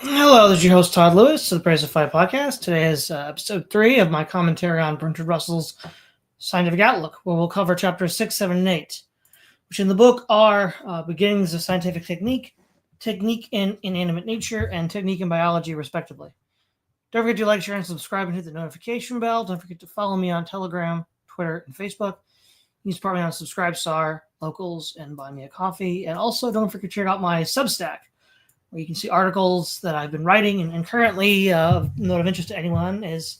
Hello, this is your host Todd Lewis of the Praise of Five podcast. Today is episode 3 of my commentary on Bertrand Russell's Scientific Outlook, where we'll cover chapters 6, 7, and 8, which in the book are beginnings of scientific technique, technique in inanimate nature, and technique in biology, respectively. Don't forget to like, share, and subscribe, and hit the notification bell. Don't forget to follow me on Telegram, Twitter, and Facebook. You can support me on Subscribestar, Locals, and Buy Me a Coffee. And also, don't forget to check out my Substack, where you can see articles that I've been writing. And currently, note of interest to anyone is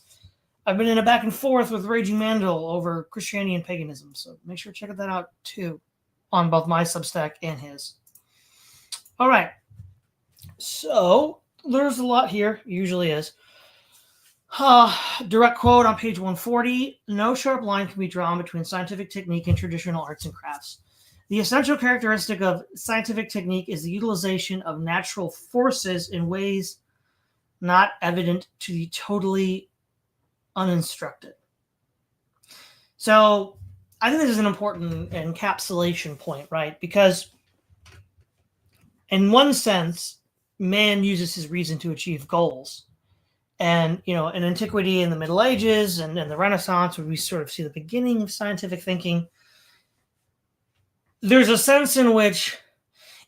I've been in a back and forth with Raging Mandel over Christianity and paganism. So make sure to check that out too on both my Substack and his. All right. So there's a lot here. Usually is. Direct quote on page 140. No sharp line can be drawn between scientific technique and traditional arts and crafts. The essential characteristic of scientific technique is the utilization of natural forces in ways not evident to the totally uninstructed. So I think this is an important encapsulation point, right? Because in one sense, man uses his reason to achieve goals. And, in antiquity, in the Middle Ages, and in the Renaissance, where we sort of see the beginning of scientific thinking, there's a sense in which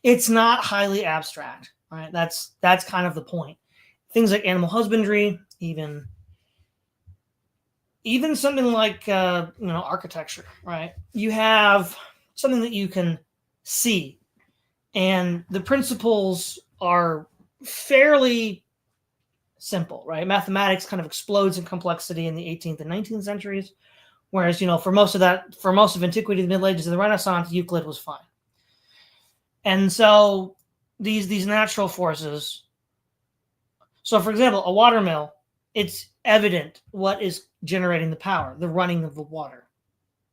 it's not highly abstract, right? That's kind of the point. Things like animal husbandry, even something like architecture, right? You have something that you can see, and the principles are fairly simple, right? Mathematics kind of explodes in complexity in the 18th and 19th centuries. Whereas, for most of antiquity, the Middle Ages, and the Renaissance, Euclid was fine. And so these natural forces. So, for example, a water mill, it's evident what is generating the power, the running of the water.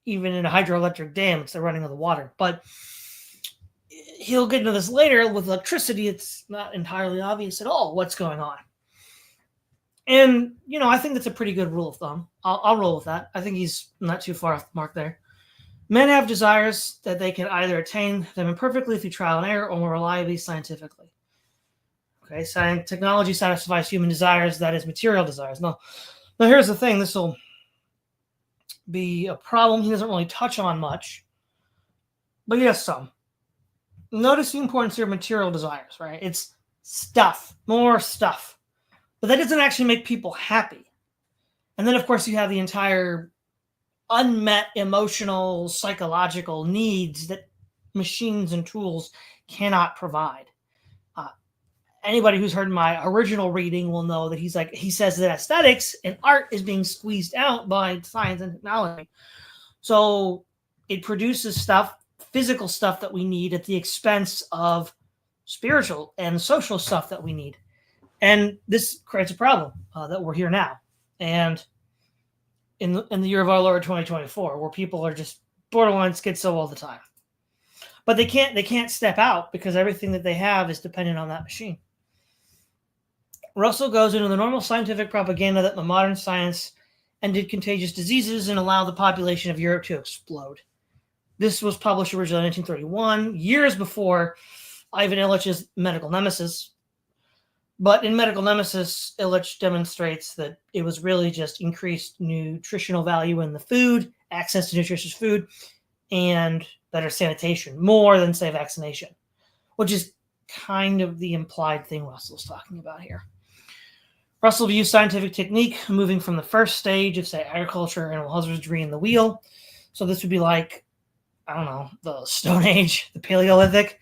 Even in a hydroelectric dam, it's the running of the water. But he'll get into this later. With electricity, it's not entirely obvious at all what's going on. And, I think that's a pretty good rule of thumb. I'll roll with that. I think he's not too far off the mark there. Men have desires that they can either attain them imperfectly through trial and error or more reliably scientifically. Okay, technology satisfies human desires, that is, material desires. Now here's the thing. This will be a problem he doesn't really touch on much, but he has some. Notice the importance here of material desires, right? It's stuff, more stuff. But that doesn't actually make people happy. And then, of course, you have the entire unmet emotional, psychological needs that machines and tools cannot provide. Anybody who's heard my original reading will know that he says that aesthetics and art is being squeezed out by science and technology. So it produces physical stuff that we need at the expense of spiritual and social stuff that we need. And this creates a problem that we're here now. And in the year of our Lord 2024, where people are just borderline schizo all the time. But they can't step out because everything that they have is dependent on that machine. Russell goes into the normal scientific propaganda that the modern science ended contagious diseases and allowed the population of Europe to explode. This was published originally in 1931, years before Ivan Illich's Medical Nemesis. But in Medical Nemesis, Illich demonstrates that it was really just increased nutritional value in the food, access to nutritious food, and better sanitation, more than, say, vaccination, which is kind of the implied thing Russell's talking about here. Russell views scientific technique moving from the first stage of, say, agriculture, animal husbandry, and the wheel. So this would be like, the Stone Age, the Paleolithic.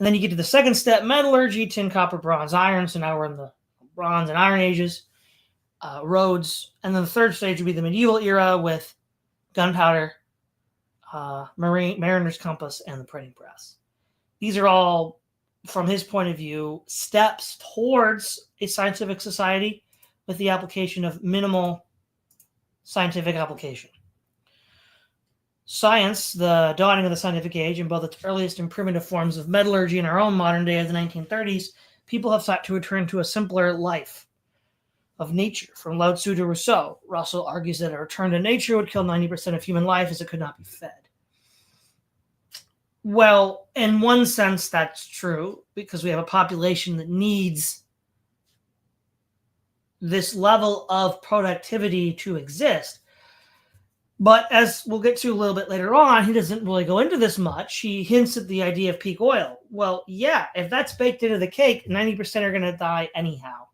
And then you get to the second step, metallurgy, tin, copper, bronze, iron. So now we're in the bronze and iron ages, roads. And then the third stage would be the medieval era with gunpowder, mariner's compass, and the printing press. These are all, from his point of view, steps towards a scientific society with the application of minimal scientific application. Science, the dawning of the scientific age, in both its earliest and primitive forms of metallurgy in our own modern day of the 1930s, people have sought to return to a simpler life of nature. From Lao Tzu to Rousseau, Russell argues that a return to nature would kill 90% of human life as it could not be fed. Well, in one sense, that's true, because we have a population that needs this level of productivity to exist. But as we'll get to a little bit later on, he doesn't really go into this much. He hints at the idea of peak oil. Well, yeah, if that's baked into the cake, 90% are going to die anyhow.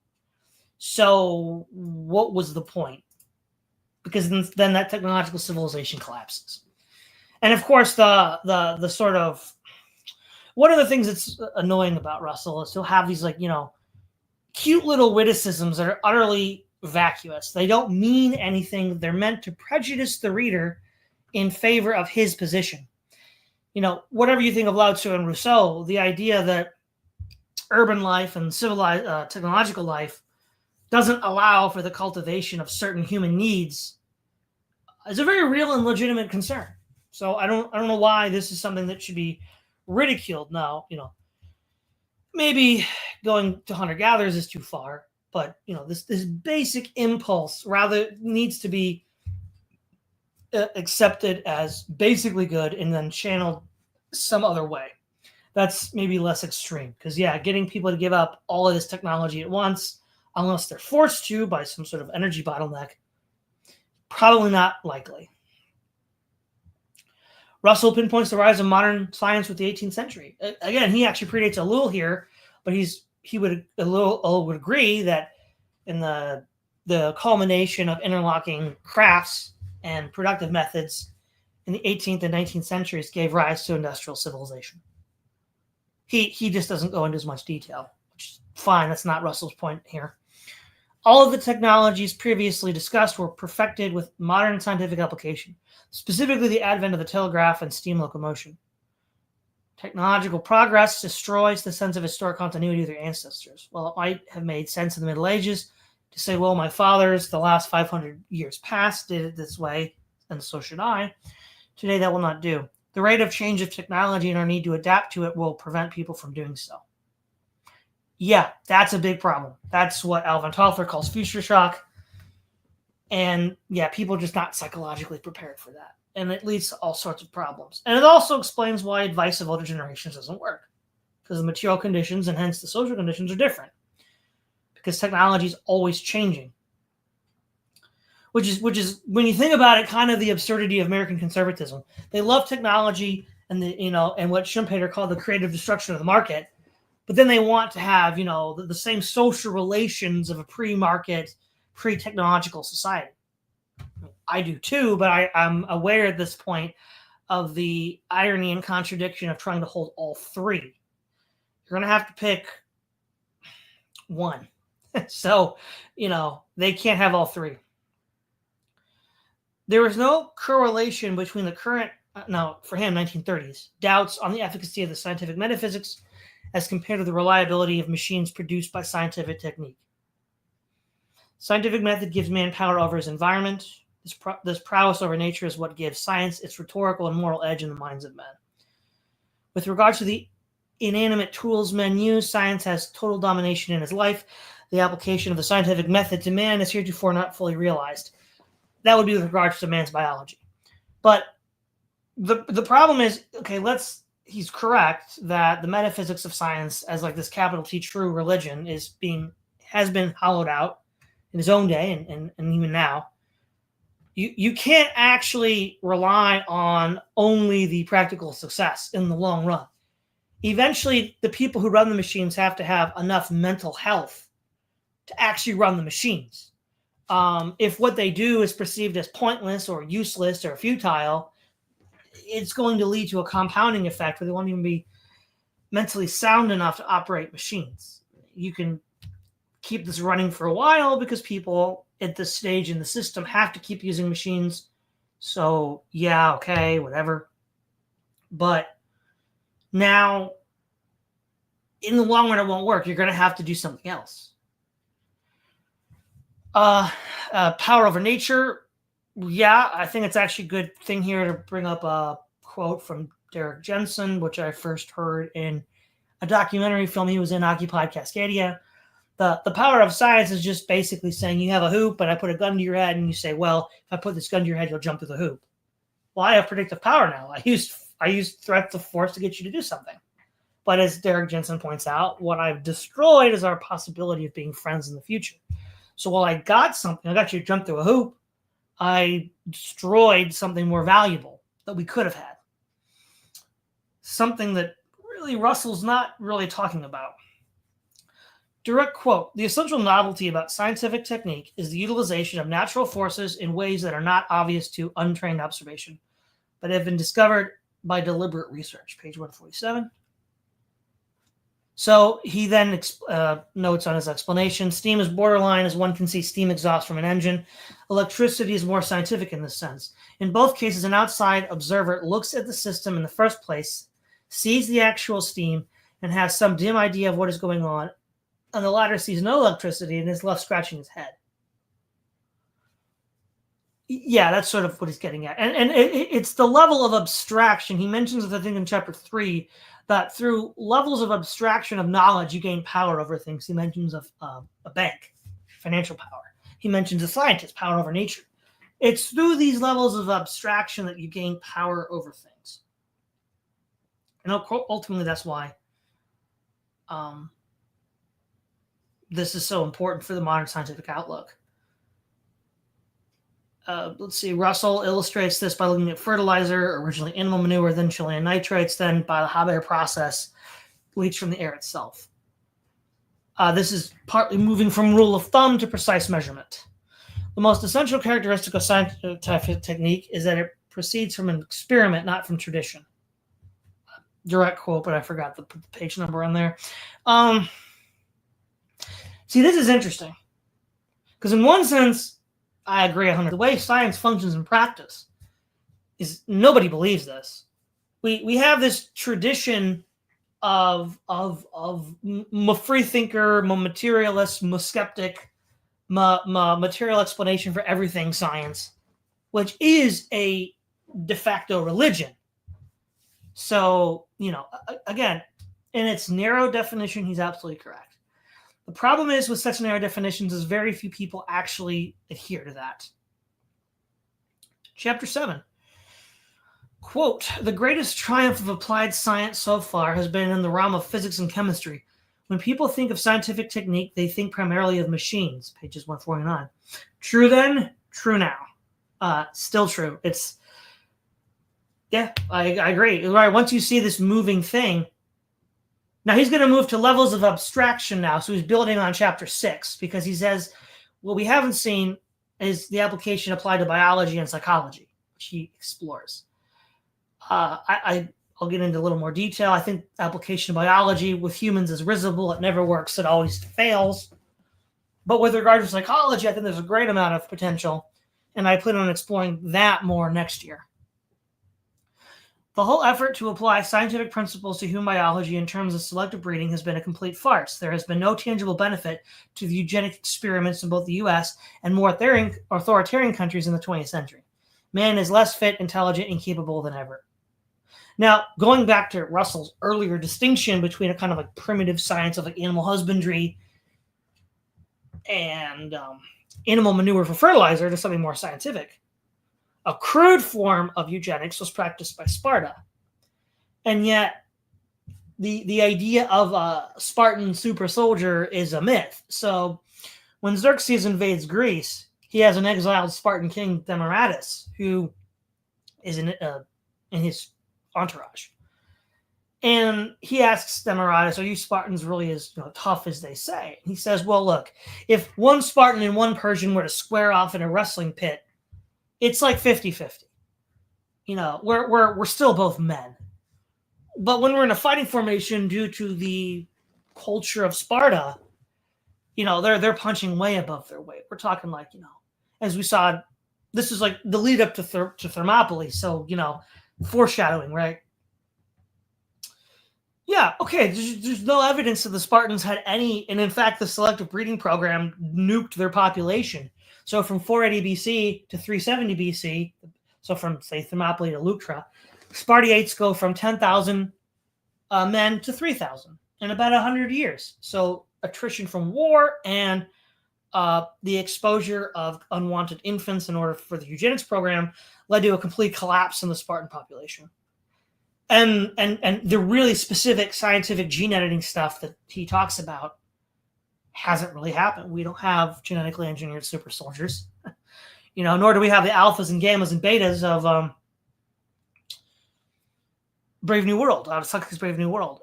So what was the point? Because then that technological civilization collapses. And of course, the sort of, one of the things that's annoying about Russell is he'll have these cute little witticisms that are utterly vacuous. They don't mean anything. They're meant to prejudice the reader in favor of his position. Whatever you think of Lao Tzu and Rousseau, the idea that urban life and civilized technological life doesn't allow for the cultivation of certain human needs is a very real and legitimate concern. So I don't know why this is something that should be ridiculed now. Maybe going to hunter-gatherers is too far, but this basic impulse rather needs to be accepted as basically good and then channeled some other way. That's maybe less extreme because getting people to give up all of this technology at once, unless they're forced to by some sort of energy bottleneck, probably not likely. Russell pinpoints the rise of modern science with the 18th century. Again, he actually predates Ellul here, but Ellul would agree that in the culmination of interlocking crafts and productive methods in the 18th and 19th centuries gave rise to industrial civilization. He just doesn't go into as much detail, which is fine. That's not Russell's point here. All of the technologies previously discussed were perfected with modern scientific application, specifically the advent of the telegraph and steam locomotion. Technological progress destroys the sense of historic continuity of their ancestors. Well, it might have made sense in the Middle Ages to say, well, my fathers, the last 500 years past, did it this way, and so should I. Today, that will not do. The rate of change of technology and our need to adapt to it will prevent people from doing so. Yeah, that's a big problem. That's what Alvin Toffler calls future shock. And people are just not psychologically prepared for that. And it leads to all sorts of problems. And it also explains why advice of older generations doesn't work. Because the material conditions and hence the social conditions are different. Because technology is always changing. Which is when you think about it, kind of the absurdity of American conservatism. They love technology and and what Schumpeter called the creative destruction of the market. But then they want to have, the same social relations of a pre-market, pre-technological society. I do too, but I'm aware at this point of the irony and contradiction of trying to hold all three. You're going to have to pick one. So, they can't have all three. There was no correlation between the current, for him, 1930s, doubts on the efficacy of the scientific metaphysics as compared to the reliability of machines produced by scientific technique. Scientific method gives man power over his environment. This prowess over nature is what gives science its rhetorical and moral edge in the minds of men. With regard to the inanimate tools men use, science has total domination in his life. The application of the scientific method to man is heretofore not fully realized. That would be with regards to man's biology. But the problem is, he's correct that the metaphysics of science as this capital T true religion has been hollowed out in his own day and even now. You can't actually rely on only the practical success in the long run. Eventually, the people who run the machines have to have enough mental health to actually run the machines. If what they do is perceived as pointless or useless or futile, it's going to lead to a compounding effect where they won't even be mentally sound enough to operate machines. You can keep this running for a while because people at this stage in the system have to keep using machines. So, whatever. But now, in the long run, it won't work. You're going to have to do something else. Power over nature. I think it's actually a good thing here to bring up a quote from Derek Jensen, which I first heard in a documentary film he was in, Occupied Cascadia. The power of science is just basically saying you have a hoop and I put a gun to your head and you say, well, if I put this gun to your head, you'll jump through the hoop. Well, I have predictive power now. I use threats of force to get you to do something. But as Derek Jensen points out, what I've destroyed is our possibility of being friends in the future. So while I got something, I got you to jump through a hoop, I destroyed something more valuable that we could have had. Something that really Russell's not really talking about. Direct quote, the essential novelty about scientific technique is the utilization of natural forces in ways that are not obvious to untrained observation, but have been discovered by deliberate research. Page 147. So he then notes on his explanation, steam is borderline as one can see steam exhaust from an engine. Electricity is more scientific in this sense. In both cases, an outside observer looks at the system in the first place, sees the actual steam, and has some dim idea of what is going on, and the latter sees no electricity and is left scratching his head. Yeah, that's sort of what he's getting at. And it's the level of abstraction. He mentions, I think, in chapter 3, that through levels of abstraction of knowledge, you gain power over things. He mentions of a bank, financial power. He mentions a scientist, power over nature. It's through these levels of abstraction that you gain power over things. And ultimately, that's why this is so important for the modern scientific outlook. Let's see, Russell illustrates this by looking at fertilizer, originally animal manure, then Chilean nitrates, then by the Haber process, leached from the air itself. This is partly moving from rule of thumb to precise measurement. The most essential characteristic of scientific technique is that it proceeds from an experiment, not from tradition. Direct quote, but I forgot to put the page number on there. See, this is interesting. Because in one sense, I agree 100%. The way science functions in practice is nobody believes this. We have this tradition of free thinker, materialist, skeptic, material explanation for everything science, which is a de facto religion. So, again, in its narrow definition, he's absolutely correct. The problem is with such narrow definitions is very few people actually adhere to that. Chapter 7. Quote, the greatest triumph of applied science so far has been in the realm of physics and chemistry. When people think of scientific technique, they think primarily of machines. Pages 149. True then, true now. Still true. I agree. Right, once you see this moving thing, now he's going to move to levels of abstraction now. So he's building on chapter 6 because he says, what we haven't seen is the application applied to biology and psychology, which he explores. I'll get into a little more detail. I think application of biology with humans is risible. It never works. It always fails. But with regard to psychology, I think there's a great amount of potential. And I plan on exploring that more next year. The whole effort to apply scientific principles to human biology in terms of selective breeding has been a complete farce. There has been no tangible benefit to the eugenic experiments in both the U.S. and more authoritarian countries in the 20th century. Man is less fit, intelligent, and capable than ever. Now, going back to Russell's earlier distinction between a kind of like primitive science of like animal husbandry and animal manure for fertilizer to something more scientific, a crude form of eugenics was practiced by Sparta. And yet, the idea of a Spartan super soldier is a myth. So, when Xerxes invades Greece, he has an exiled Spartan king, Demaratus, who is in his entourage. And he asks Demaratus, are you Spartans really as tough as they say? And he says, well, look, if one Spartan and one Persian were to square off in a wrestling pit, it's like 50-50. We're still both men. But when we're in a fighting formation due to the culture of Sparta, they're punching way above their weight. We're talking like, as we saw, this is like the lead up to Thermopylae. So, foreshadowing, right? Yeah, okay, there's no evidence that the Spartans had any, and in fact, the selective breeding program nuked their population. So from 480 BC to 370 BC, so from, say, Thermopylae to Leuctra, Spartiates go from 10,000 men to 3,000 in about 100 years. So attrition from war and the exposure of unwanted infants in order for the eugenics program led to a complete collapse in the Spartan population. And the really specific scientific gene editing stuff that he talks about hasn't really happened. We don't have genetically engineered super soldiers, nor do we have the alphas and gammas and betas of Brave New World, out of Huxley's Brave New World.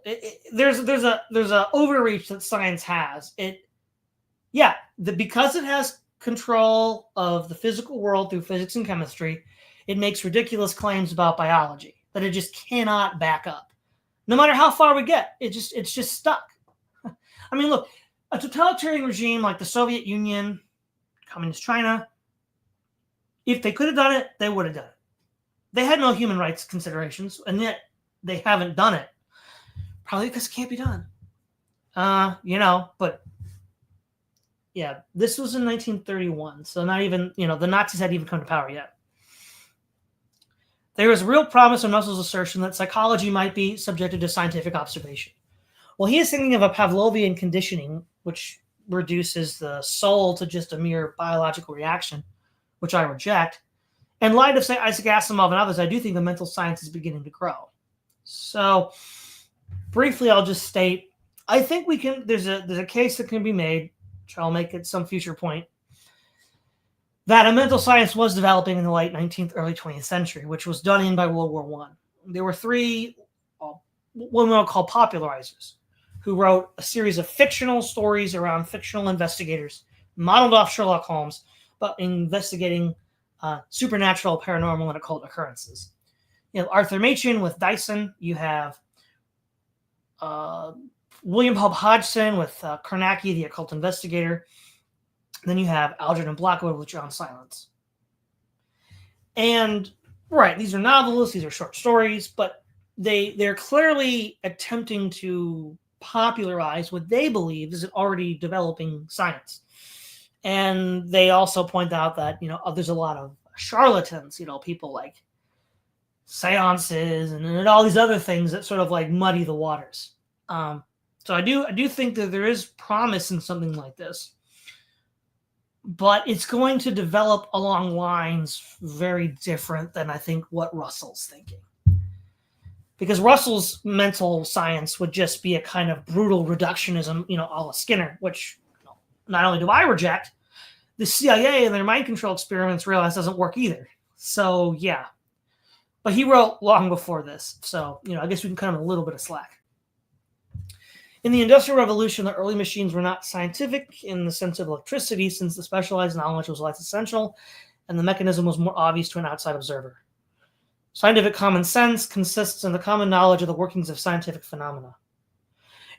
There's a overreach that science has. Because it has control of the physical world through physics and chemistry, it makes ridiculous claims about biology that it just cannot back up. No matter how far we get, it's just stuck. I mean, look, a totalitarian regime like the Soviet Union, Communist China, if they could have done it, they would have done it. They had no human rights considerations, and yet they haven't done it. Probably because it can't be done. But yeah, this was in 1931, so not even, the Nazis hadn't even come to power yet. There is real promise in Russell's assertion that psychology might be subjected to scientific observation. Well, he is thinking of a Pavlovian conditioning, which reduces the soul to just a mere biological reaction, which I reject. In light of, say, Isaac Asimov and others, I do think the mental science is beginning to grow. So, briefly, I'll just state, I think there's a case that can be made, which I'll make at some future point, that a mental science was developing in the late 19th, early 20th century, which was done in by World War I. There were three, what we will call popularizers, who wrote a series of fictional stories around fictional investigators, modeled off Sherlock Holmes, but investigating supernatural, paranormal, and occult occurrences. You have Arthur Machen with Dyson. You have William Hope Hodgson with Carnacki, the occult investigator. Then you have Algernon Blackwood with John Silence. And, right, these are novels, these are short stories, but they're clearly attempting to popularize what they believe is an already developing science. And they also point out that, there's a lot of charlatans, people like seances and all these other things that sort of like muddy the waters. So I do think that there is promise in something like this, but it's going to develop along lines very different than I think what Russell's thinking. Because Russell's mental science would just be a kind of brutal reductionism, a la Skinner, which not only do I reject, the CIA and their mind control experiments realize doesn't work either. So, yeah. But he wrote long before this. So, I guess we can cut him a little bit of slack. In the Industrial Revolution, the early machines were not scientific in the sense of electricity, since the specialized knowledge was less essential and the mechanism was more obvious to an outside observer. Scientific common sense consists in the common knowledge of the workings of scientific phenomena.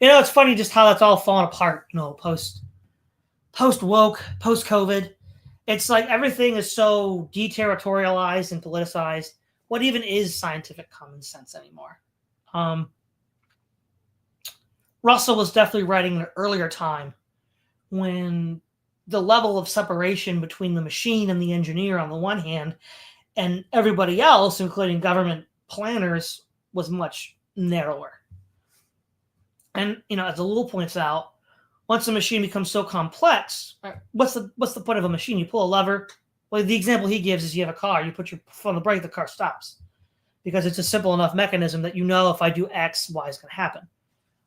It's funny just how that's all fallen apart, post-woke, post-COVID. It's like everything is so deterritorialized and politicized. What even is scientific common sense anymore? Russell was definitely writing at an earlier time when the level of separation between the machine and the engineer on the one hand and everybody else, including government planners, was much narrower. And, as the Lul points out, once a machine becomes so complex, what's the point of a machine? You pull a lever. Well, the example he gives is you have a car. You put your foot on the brake, the car stops. Because it's a simple enough mechanism that if I do X, Y is going to happen.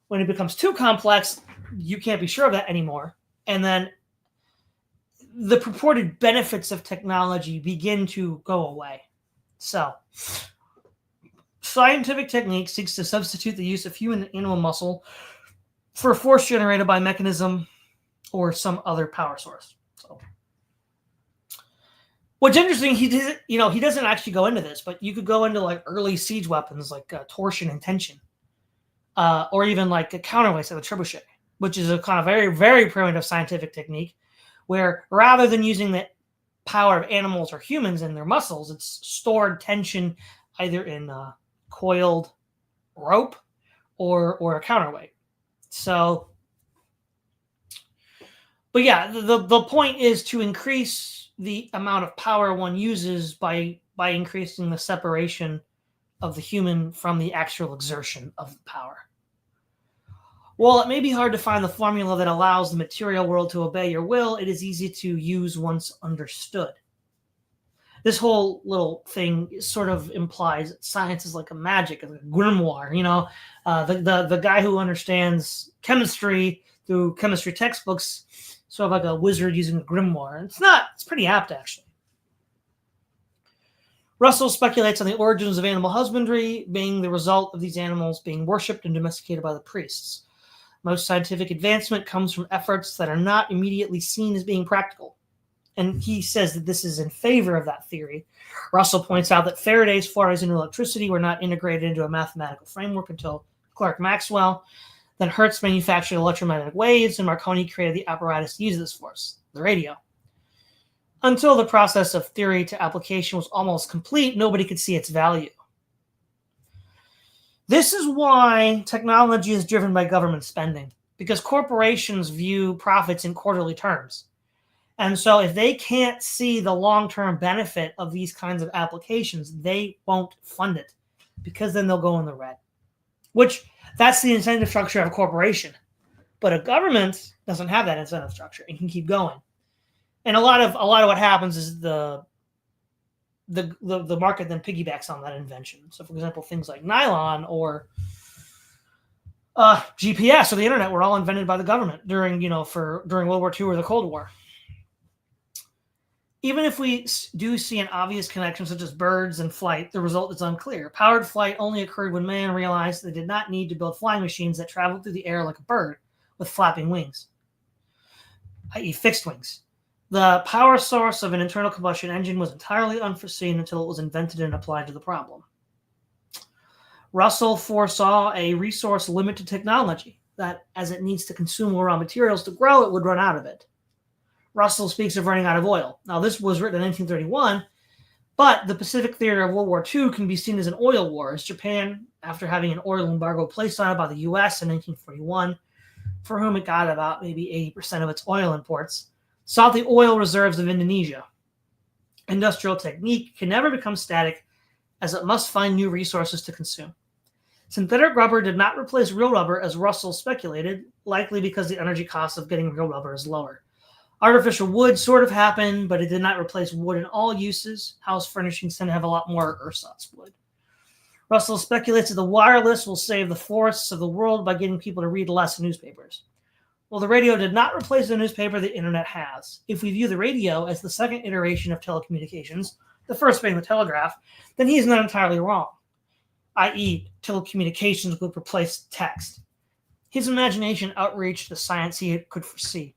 When it becomes too complex, you can't be sure of that anymore. And then the purported benefits of technology begin to go away. So, scientific technique seeks to substitute the use of human animal muscle for a force generated by mechanism or some other power source. So, what's interesting, he doesn't actually go into this, but you could go into like early siege weapons like torsion and tension. Or even like a counterweight, like the trebuchet, which is a kind of very, very primitive scientific technique where rather than using the power of animals or humans and their muscles, it's stored tension either in coiled rope or a counterweight. So, but yeah, the point is to increase the amount of power one uses by increasing the separation of the human from the actual exertion of the power. While it may be hard to find the formula that allows the material world to obey your will, it is easy to use once understood. This whole little thing sort of implies that science is like a magic, like a grimoire. The guy who understands chemistry through chemistry textbooks, sort of like a wizard using a grimoire. It's pretty apt, actually. Russell speculates on the origins of animal husbandry being the result of these animals being worshipped and domesticated by the priests. Most scientific advancement comes from efforts that are not immediately seen as being practical. And he says that this is in favor of that theory. Russell points out that Faraday's forays into electricity were not integrated into a mathematical framework until Clerk Maxwell. Then Hertz manufactured electromagnetic waves, and Marconi created the apparatus to use this force, the radio. Until the process of theory to application was almost complete, nobody could see its value. This is why technology is driven by government spending, because corporations view profits in quarterly terms. And so if they can't see the long-term benefit of these kinds of applications, they won't fund it, because then they'll go in the red. Which, that's the incentive structure of a corporation. But a government doesn't have that incentive structure. It can keep going. And a lot of what happens is the market then piggybacks on that invention. So, for example, things like nylon or GPS or the internet were all invented by the government during World War II or the Cold War. Even if we do see an obvious connection, such as birds and flight, the result is unclear. Powered flight only occurred when man realized they did not need to build flying machines that traveled through the air like a bird with flapping wings, i.e. fixed wings. The power source of an internal combustion engine was entirely unforeseen until it was invented and applied to the problem. Russell foresaw a resource limit to technology, that as it needs to consume more raw materials to grow, it would run out of it. Russell speaks of running out of oil. Now, this was written in 1931, but the Pacific theater of World War II can be seen as an oil war, as Japan, after having an oil embargo placed on it by the U.S. in 1941, for whom it got about maybe 80% of its oil imports, sought the oil reserves of Indonesia. Industrial technique can never become static, as it must find new resources to consume. Synthetic rubber did not replace real rubber, as Russell speculated, likely because the energy cost of getting real rubber is lower. Artificial wood sort of happened, but it did not replace wood in all uses. House furnishings tend to have a lot more ersatz wood. Russell speculates that the wireless will save the forests of the world by getting people to read less newspapers. Well, the radio did not replace the newspaper the internet has. If we view the radio as the second iteration of telecommunications, the first being the telegraph, then he is not entirely wrong, i.e. telecommunications would replace text. His imagination outreached the science he could foresee.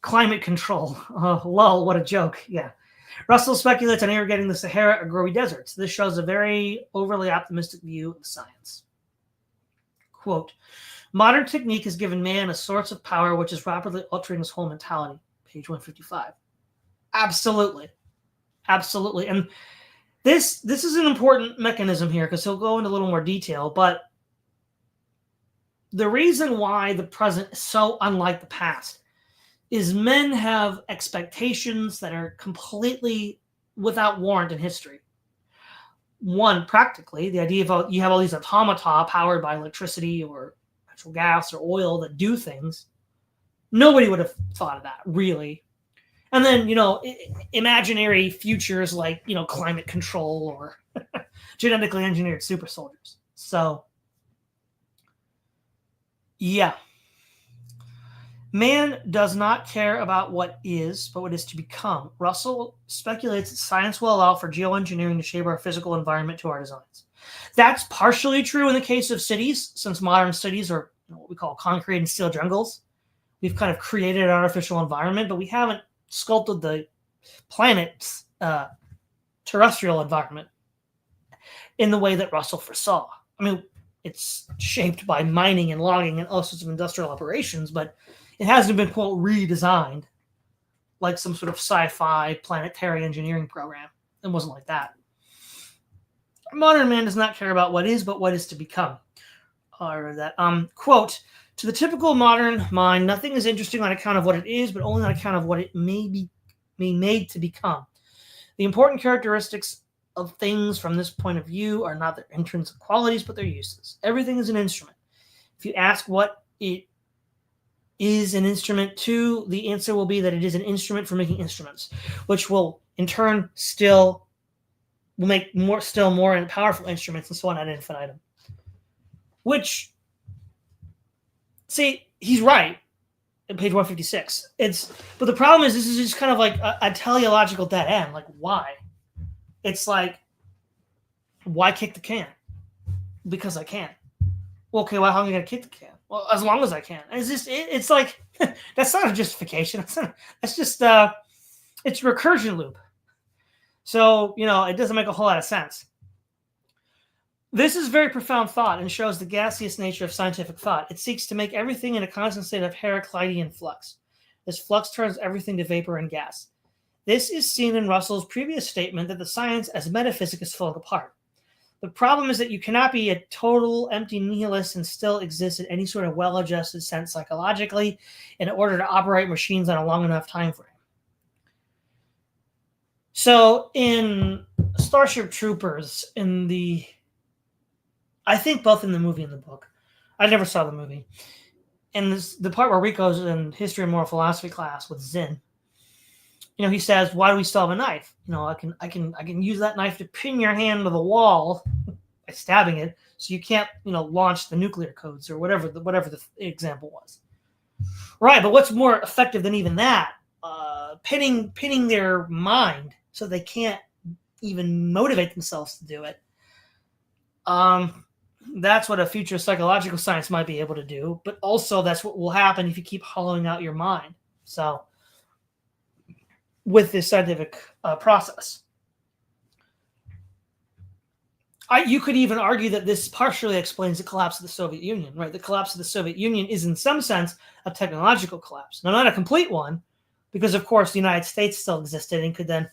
Climate control. Lol, what a joke. Yeah. Russell speculates on irrigating the Sahara or Gobi deserts. This shows a very overly optimistic view of science. Quote, modern technique has given man a source of power which is rapidly altering his whole mentality. Page 155. Absolutely. Absolutely. And this is an important mechanism here, because he'll go into a little more detail, but the reason why the present is so unlike the past is men have expectations that are completely without warrant in history. One, practically, the idea of you have all these automata powered by electricity or natural gas or oil that do things. Nobody would have thought of that, really. And then, imaginary futures like, climate control or genetically engineered super soldiers. So, yeah. Man does not care about what is, but what is to become. Russell speculates that science will allow for geoengineering to shape our physical environment to our designs. That's partially true in the case of cities, since modern cities are what we call concrete and steel jungles. We've kind of created an artificial environment, but we haven't sculpted the planet's terrestrial environment in the way that Russell foresaw. I mean, it's shaped by mining and logging and all sorts of industrial operations, but it hasn't been, quote, redesigned like some sort of sci-fi planetary engineering program. It wasn't like that. Modern man does not care about what is, but what is to become. Or that, quote, to the typical modern mind, nothing is interesting on account of what it is, but only on account of what it may be made to become. The important characteristics of things from this point of view are not their intrinsic qualities, but their uses. Everything is an instrument. If you ask what it is an instrument to, the answer will be that it is an instrument for making instruments, which will in turn will make more and powerful instruments and so on ad infinitum. Which, see, he's right. page 156. But the problem is this is just kind of like a teleological dead end. Like, why? It's like, why kick the can? Because I can. Well, okay, well, how am I going to kick the can? Well, as long as I can. It's like, that's not a justification. That's just, it's a recursion loop. So, it doesn't make a whole lot of sense. This is very profound thought and shows the gaseous nature of scientific thought. It seeks to make everything in a constant state of Heraclitean flux. This flux turns everything to vapor and gas. This is seen in Russell's previous statement that the science as metaphysic is falling apart. The problem is that you cannot be a total empty nihilist and still exist in any sort of well-adjusted sense psychologically in order to operate machines on a long enough time frame. So in Starship Troopers, I think both in the movie and the book, I never saw the movie, and the part where Rico's in history and moral philosophy class with Zinn, he says, "Why do we still have a knife? I can use that knife to pin your hand to the wall by stabbing it, so you can't, launch the nuclear codes or whatever the example was." Right, but what's more effective than even that? Pinning their mind so they can't even motivate themselves to do it. That's what a future psychological science might be able to do, but also that's what will happen if you keep hollowing out your mind. So, with this scientific process, you could even argue that this partially explains the collapse of the Soviet Union, right? The collapse of the Soviet Union is in some sense a technological collapse. Now, not a complete one, because of course the United States still existed and could then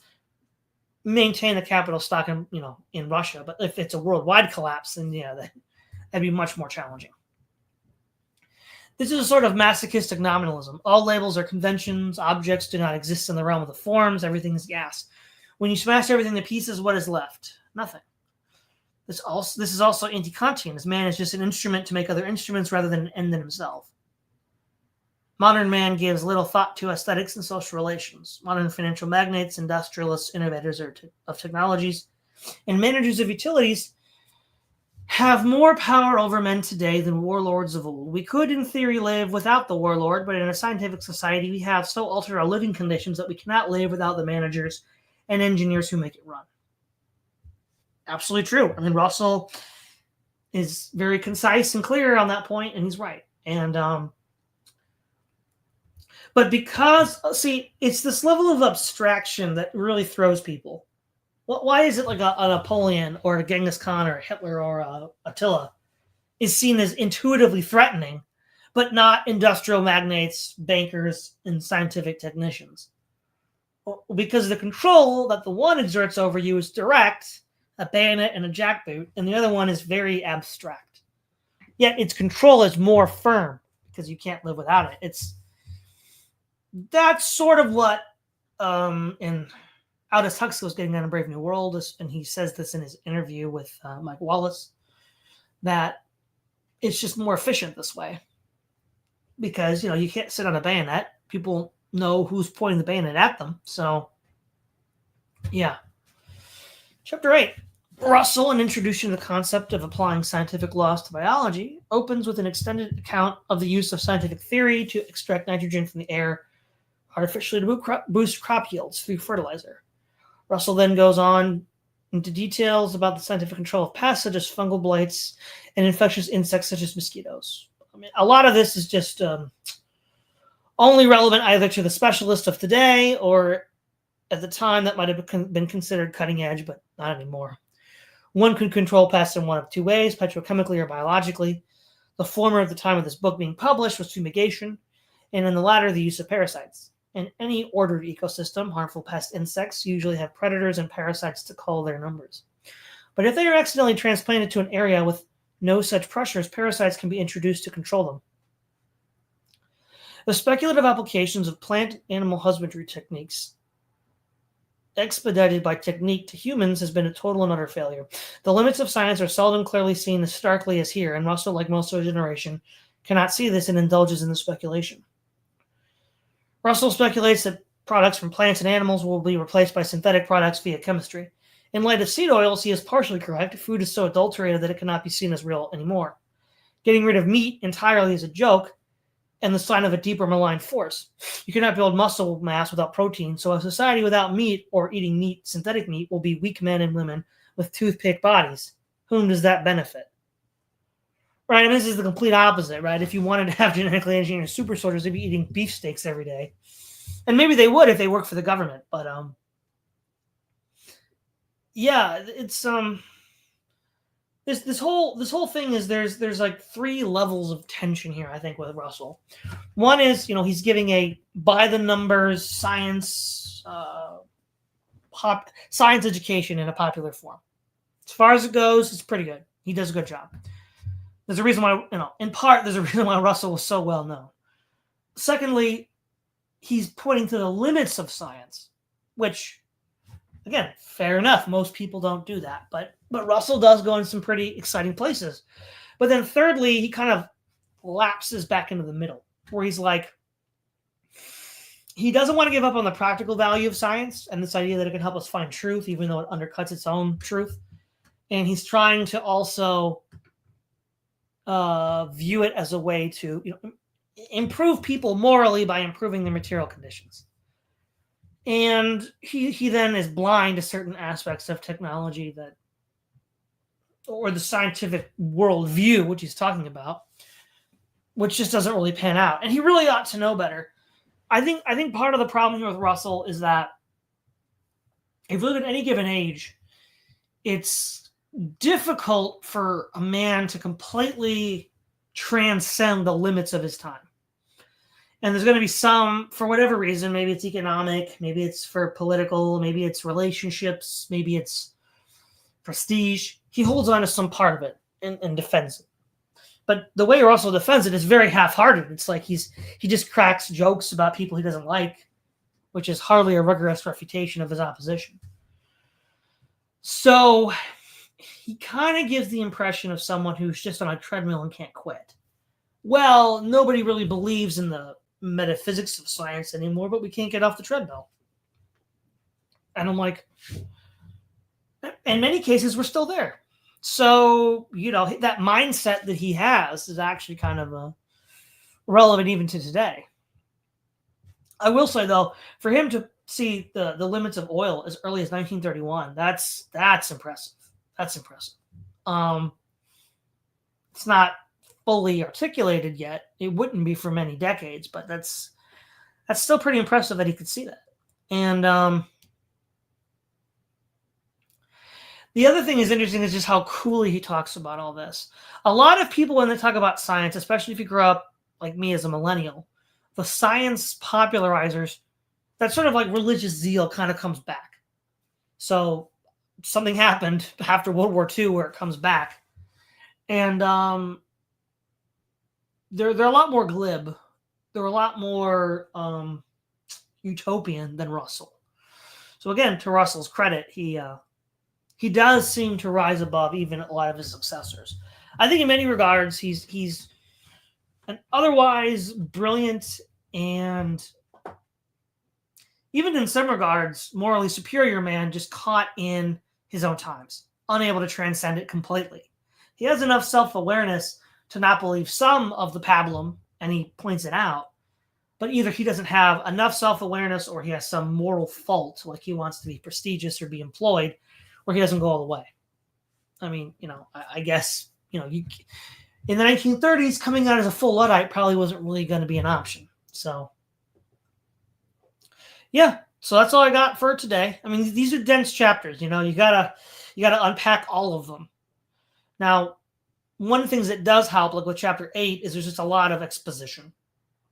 maintain a capital stock in Russia. But if it's a worldwide collapse, then that'd be much more challenging. This is a sort of masochistic nominalism. All labels are conventions. Objects do not exist in the realm of the forms. Everything is gas. When you smash everything to pieces, what is left? Nothing. This is also anti-Kantian, as man is just an instrument to make other instruments rather than an end in himself. Modern man gives little thought to aesthetics and social relations. Modern financial magnates, industrialists, innovators of technologies, and managers of utilities have more power over men today than warlords of old. We could, in theory, live without the warlord, but in a scientific society, we have so altered our living conditions that we cannot live without the managers and engineers who make it run. Absolutely true. I mean, Russell is very concise and clear on that point, and he's right. And but because, it's this level of abstraction that really throws people. Why is it like a Napoleon or a Genghis Khan or a Hitler or a Attila is seen as intuitively threatening, but not industrial magnates, bankers, and scientific technicians? Well, because the control that the one exerts over you is direct, a bayonet and a jackboot, and the other one is very abstract. Yet its control is more firm because you can't live without it. That's sort of what in Aldous Huxley was getting on a Brave New World, and he says this in his interview with Mike Wallace, that it's just more efficient this way. Because, you can't sit on a bayonet. People know who's pointing the bayonet at them. So, yeah. Chapter 8. Russell, an introduction to the concept of applying scientific laws to biology, opens with an extended account of the use of scientific theory to extract nitrogen from the air artificially to boost crop yields through fertilizer. Russell then goes on into details about the scientific control of pests such as fungal blights and infectious insects such as mosquitoes. I mean, a lot of this is just only relevant either to the specialist of today or at the time that might have been considered cutting edge, but not anymore. One could control pests in one of two ways, petrochemically or biologically. The former at the time of this book being published was fumigation, and in the latter, the use of parasites. In any ordered ecosystem, harmful pest insects usually have predators and parasites to cull their numbers. But if they are accidentally transplanted to an area with no such pressures, parasites can be introduced to control them. The speculative applications of plant-animal husbandry techniques expedited by technique to humans has been a total and utter failure. The limits of science are seldom clearly seen as starkly as here, and Russell, like most of his generation, cannot see this and indulges in the speculation. Russell speculates that products from plants and animals will be replaced by synthetic products via chemistry. In light of seed oils, he is partially correct. Food is so adulterated that it cannot be seen as real anymore. Getting rid of meat entirely is a joke, and the sign of a deeper malign force. You cannot build muscle mass without protein, so a society without meat or eating meat, synthetic meat, will be weak men and women with toothpick bodies. Whom does that benefit? Right, I mean, this is the complete opposite, right? If you wanted to have genetically engineered super soldiers, they'd be eating beefsteaks every day. And maybe they would if they worked for the government, but yeah, it's this whole thing is there's like 3 levels of tension here, I think, with Russell. One is, he's giving a by the numbers science science education in a popular form. As far as it goes, it's pretty good. He does a good job. There's a reason why, in part, there's a reason why Russell was so well known. Secondly, he's pointing to the limits of science, which, again, fair enough. Most people don't do that, but Russell does go in some pretty exciting places. But then thirdly, he kind of lapses back into the middle, where he's like, he doesn't want to give up on the practical value of science and this idea that it can help us find truth, even though it undercuts its own truth. And he's trying to also view it as a way to improve people morally by improving their material conditions. And he then is blind to certain aspects of technology or the scientific worldview, which he's talking about, which just doesn't really pan out. And he really ought to know better. I think part of the problem here with Russell is that if you look at any given age, it's difficult for a man to completely transcend the limits of his time. And there's going to be some, for whatever reason, maybe it's economic, maybe it's for political, maybe it's relationships, maybe it's prestige. He holds on to some part of it and defends it. But the way Russell defends it is very half-hearted. It's like he just cracks jokes about people he doesn't like, which is hardly a rigorous refutation of his opposition. So he kind of gives the impression of someone who's just on a treadmill and can't quit. Well, nobody really believes in the metaphysics of science anymore, but we can't get off the treadmill. And I'm like, in many cases, we're still there. So, that mindset that he has is actually kind of relevant even to today. I will say, though, for him to see the limits of oil as early as 1931, that's impressive. That's impressive. It's not fully articulated yet. It wouldn't be for many decades, but that's still pretty impressive that he could see that. And the other thing is interesting is just how coolly he talks about all this. A lot of people, when they talk about science, especially if you grew up like me as a millennial, the science popularizers, that sort of like religious zeal kind of comes back. So something happened after World War II where it comes back. And they're a lot more glib. They're a lot more utopian than Russell. So again, to Russell's credit, he does seem to rise above even a lot of his successors. I think in many regards, he's an otherwise brilliant and even in some regards, morally superior man just caught in his own times, unable to transcend it completely. He has enough self-awareness to not believe some of the pablum, and he points it out, but either he doesn't have enough self-awareness or he has some moral fault, like he wants to be prestigious or be employed, where he doesn't go all the way. I mean, I guess, in the 1930s, coming out as a full Luddite probably wasn't really going to be an option. So, yeah. So that's all I got for today. I mean, these are dense chapters. You gotta unpack all of them. Now, one of the things that does help, like with chapter 8, is there's just a lot of exposition,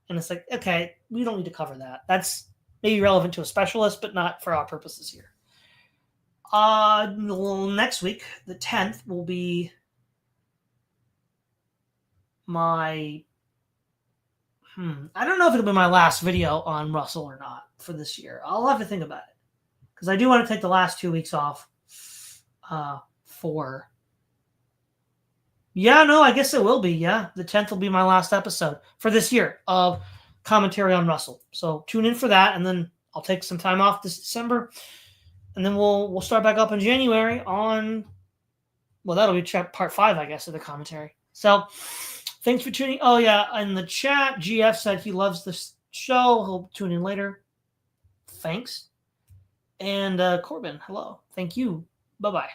and it's like, okay, we don't need to cover that. That's maybe relevant to a specialist, but not for our purposes here. Next week, the 10th, will be my I don't know if it'll be my last video on Russell or not for this year. I'll have to think about it, because I do want to take the last 2 weeks off for... Yeah, no, I guess it will be. Yeah, the 10th will be my last episode for this year of commentary on Russell. So tune in for that, and then I'll take some time off this December, and then we'll start back up in January on... Well, that'll be part 5, I guess, of the commentary. So... Thanks for tuning. Oh yeah, in the chat, GF said he loves this show. He'll tune in later. Thanks. And Corbin, hello. Thank you. Bye-bye.